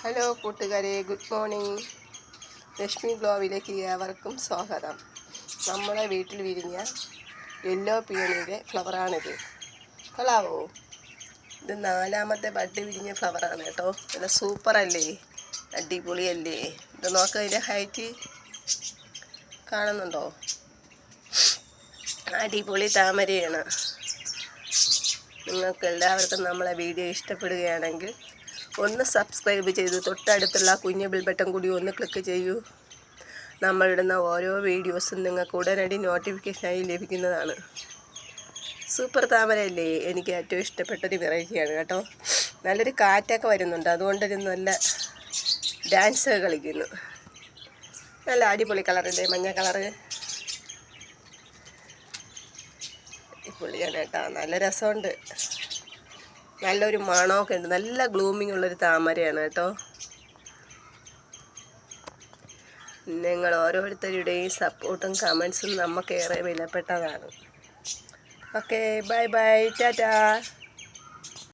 Hello കൂട്ടുകാരെ, good morning. Lakshmi ഗ്ലോവിലേക്ക് ഏവർക്കും സ്വാഗതം. നമ്മളെ വീട്ടിൽ വിരിഞ്ഞ യെല്ലോ പിയണിയുടെ ഫ്ലവറാണിത്. കൊള്ളാവോ? ഇത് 4ാമത്തെ ബഡ് വിരിഞ്ഞ ഫ്ലവറാണ് കേട്ടോ. നല്ല സൂപ്പറല്ലേ, അടിപൊളിയല്ലേ? ഇത് നോക്കുക, അതിൻ്റെ ഹൈറ്റ് കാണുന്നുണ്ടോ? അടിപൊളി താമരയാണ്. നിങ്ങൾക്ക് എല്ലാവർക്കും നമ്മളെ വീഡിയോ ഇഷ്ടപ്പെടുകയാണെങ്കിൽ ഒന്ന് സബ്സ്ക്രൈബ് ചെയ്ത് തൊട്ടടുത്തുള്ള കുഞ്ഞ് ബെൽ ബട്ടൺ കൂടി ഒന്ന് ക്ലിക്ക് ചെയ്യൂ. നമ്മളിടുന്ന ഓരോ വീഡിയോസും നിങ്ങൾക്ക് ഉടനടി നോട്ടിഫിക്കേഷനായി ലഭിക്കുന്നതാണ്. സൂപ്പർ താമരയല്ലേ? എനിക്ക് ഏറ്റവും ഇഷ്ടപ്പെട്ടൊരു വെറൈറ്റിയാണ് കേട്ടോ. നല്ലൊരു കാറ്റൊക്കെ വരുന്നുണ്ട്, അതുകൊണ്ടൊരു നല്ല ഡാൻസ് കളിക്കുന്നു. നല്ല അടിപൊളി കളറല്ലേ, മഞ്ഞ കളറ്. അടിപൊളിയാണ് കേട്ടോ, നല്ല രസമുണ്ട്. നല്ലൊരു മണമൊക്കെ ഉണ്ട്. നല്ല ഗ്ലൂമിങ് ഉള്ളൊരു താമരയാണ് കേട്ടോ. നിങ്ങൾ ഓരോരുത്തരുടെയും സപ്പോർട്ടും കമൻസും നമുക്കേറെ വിലപ്പെട്ടതാണ്. Okay, bye bye, Tata.